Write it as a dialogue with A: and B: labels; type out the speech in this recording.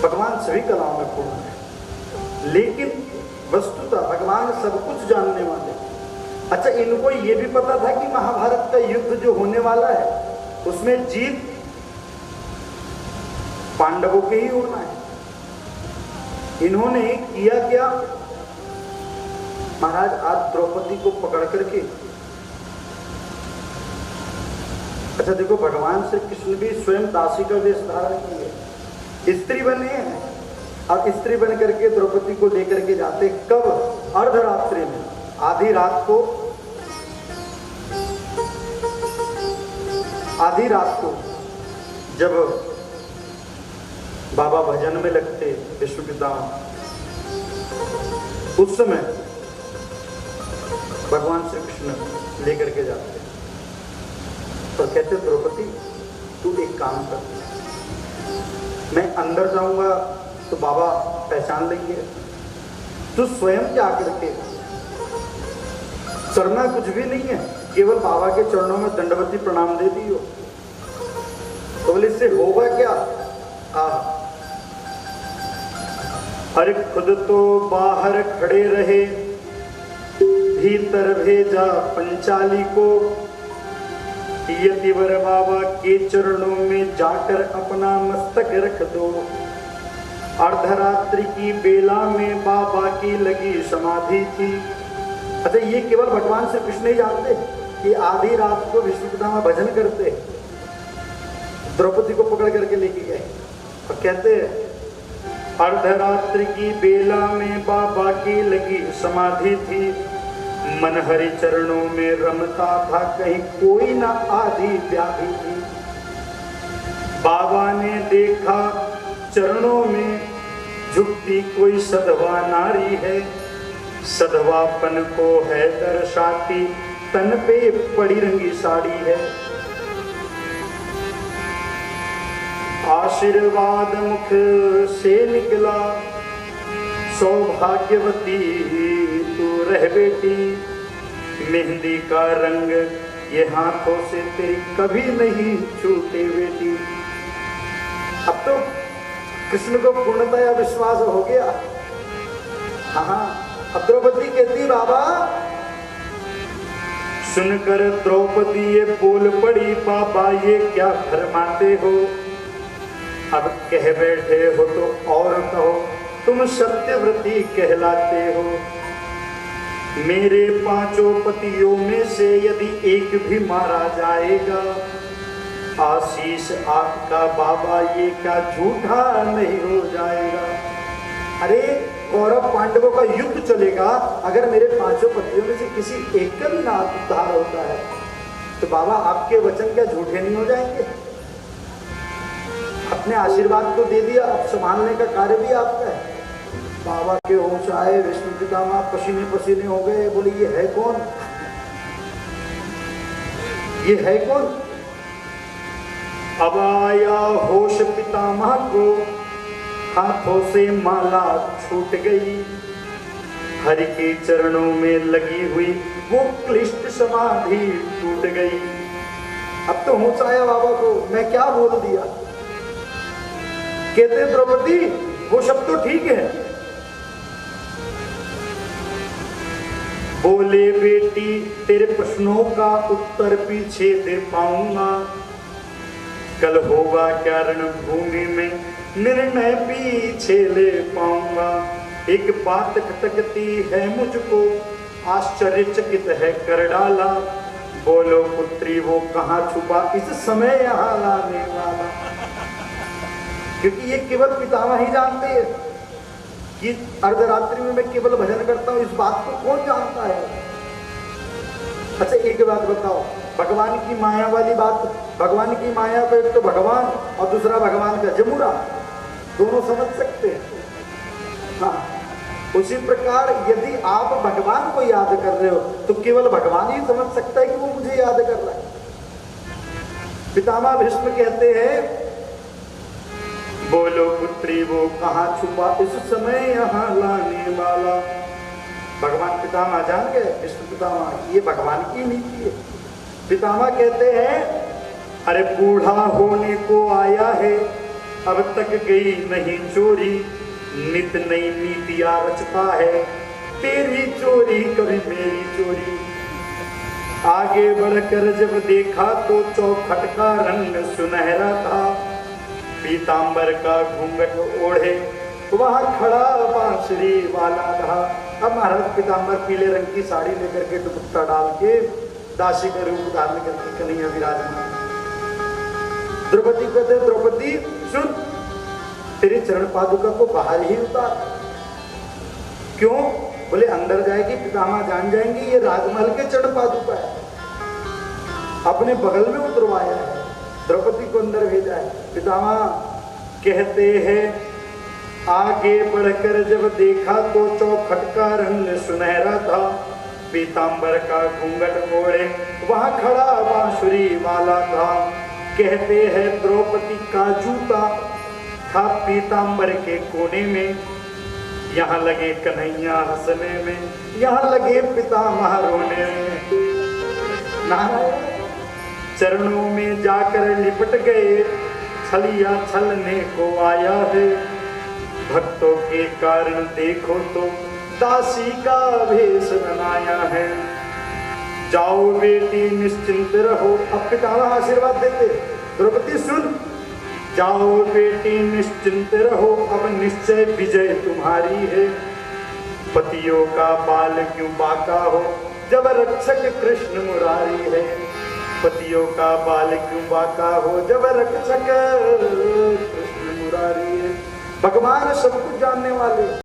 A: भगवान सभी कलाओं में पूर्ण है, लेकिन वस्तुतः भगवान सब कुछ जानने वाले। अच्छा, इनको ये भी पता था कि महाभारत का युद्ध जो होने वाला है उसमें जीत पांडवों के ही होना है। इन्होंने किया क्या, महाराज आज द्रौपदी को पकड़ करके, अच्छा देखो भगवान श्री कृष्ण भी स्वयं दासी का वेश धारण किए, स्त्री बने हैं, और स्त्री बन करके द्रौपदी को लेकर के जाते कब, अर्धरात्रि में, आधी रात को, आधी रात को जब बाबा भजन में लगते विष्णु पितामह, उस समय भगवान श्री कृष्ण लेकर के जाते तो कहते द्रौपदी तू एक काम कर, मैं अंदर जाऊंगा तो बाबा पहचान लेंगे, तू स्वयं क्या करके, करना कुछ भी नहीं है, केवल बाबा के चरणों में दंडवती प्रणाम दे दियो। तो बोले इससे होगा क्या, अरे खुद तो बाहर खड़े रहे, भीतर भेजा पंचाली को, यतिवर बाबा के चरणों में जाकर अपना मस्तक रख दो। अर्धरात्रि की बेला में बाबा की लगी समाधि थी। अच्छा, ये केवल भगवान श्री कृष्ण ही जानते कि आधी रात को विष्णु पितामह भजन करते, द्रौपदी को पकड़ करके लेके गए और कहते अर्धरात्रि की बेला में बाबा की लगी समाधि थी, मन हरि चरणों में रमता था, कहीं कोई ना आधी व्याधि थी। बाबा ने देखा चरणों में झुकती कोई सधवा नारी है, सधवापन को है दर्शाती, तन पे पड़ी रंगी साड़ी है। आशीर्वाद मुख से निकला, सौभाग्यवती तू रह बेटी, मेहंदी का रंग ये हाथों से तेरी कभी नहीं छूटे बेटी। अब तो कृष्ण को पूर्णतया विश्वास हो गया। हाँ, अब द्रौपदी कहती बाबा, सुनकर द्रौपदी ये बोल पड़ी, बाबा ये क्या फरमाते हो, अब कह बैठे हो तो और कहो, तुम सत्यव्रती कहलाते हो। मेरे 5 पतियों में से यदि एक भी मारा जाएगा, आशीष आपका बाबा ये क्या झूठा नहीं हो जाएगा। अरे कौरव पांडवों का युद्ध चलेगा, अगर मेरे 5 पतियों में से किसी एक का भी ना उद्धार होता है तो बाबा आपके वचन क्या झूठे नहीं हो जाएंगे। अपने आशीर्वाद को दे दिया, अब संभालने का कार्य भी आपका है। बाबा के होश आए, विष्णु पितामह पसीने पसीने हो गए, बोले ये है कौन, ये है कौन। अब आया होश पितामह को, हाथों से माला छूट गई, हरि के चरणों में लगी हुई वो क्लिष्ट समाधि टूट गई। अब तो होश आया बाबा को, मैं क्या बोल दिया। कहते द्रौपदी वो सब तो ठीक है, बोले बेटी तेरे प्रश्नों का उत्तर पीछे दे पाऊंगा, कल होगा क्या रणभूमि में निर्णय पीछे ले पाऊंगा। एक बात खटकती है मुझको, आश्चर्यचकित है कर डाला, बोलो पुत्री वो कहाँ छुपा इस समय यहाँ लाने वाला। क्योंकि ये केवल पितामह ही जानते हैं कि अर्धरात्रि में मैं केवल भजन करता हूँ, इस बात को कौन जानता है। अच्छा एक बात बताओ, भगवान की माया वाली बात, भगवान की माया पे एक तो भगवान और दूसरा भगवान का जमुरा, दोनों समझ सकते हैं। हाँ, उसी प्रकार यदि आप भगवान को याद कर रहे हो तो केवल भगवान ही समझ सकता है कि वो मुझे याद कर रहा है। पितामह भीष्म कहते हैं बोलो पुत्री वो कहाँ छुपा इस समय यहाँ लाने वाला। भगवान पितामह जान गए, विष्णु पितामह ये भगवान की नीति है। पितामह कहते हैं अरे बूढ़ा होने को आया है, अब तक गई नहीं चोरी, नित नई नीतियां रचता है, तेरी चोरी कभी मेरी चोरी। आगे बढ़कर जब देखा तो चौखट का रंग सुनहरा था, पीतांबर का घूंघट ओढ़े वहां खड़ा बांसुरी वाला था। अब महाराज पीतांबर पीले रंग की साड़ी लेकर के दुपट्टा डाल के दासी का रूप धारण करके कन्हैया विराजमान। द्रौपदी कहते द्रौपदी सुन, तेरी चरण पादुका को बाहर ही उतार। क्यों? बोले अंदर जाएगी पितामह जान जाएंगे ये राजमहल के चरण पादुका है, अपने बगल में उतरवाया है, द्रौपदी को अंदर भेजा है। पितामह कहते हैं आगे बढ़कर जब देखा तो चौखट का रंग सुनहरा था, पीतांबर का घूंघट ओढ़े वहां खड़ा बांसुरी वाला था। कहते हैं द्रौपदी का जूता था पीतांबर के कोने में, यहाँ लगे कन्हैया हंसने में, यहाँ लगे पितामह रोने में। नारायण चरणों में जाकर लिपट गए, छलिया छलने को आया है। भक्तों के कारण देखो तो दासी का भेष बनाया है। जाओ बेटी निश्चिंत रहो, अब पितामह आशीर्वाद देते। द्रौपदी सुन, जाओ बेटी निश्चिंत रहो, अब निश्चय विजय तुम्हारी है। पतियों का बाल क्यों बाका हो, जब रक्षक कृष्ण मुरारी है। पतियों का बाल क्यों बाका हो, जब रक्षक कृष्ण मुरारी है। भगवान सब कुछ जानने वाले।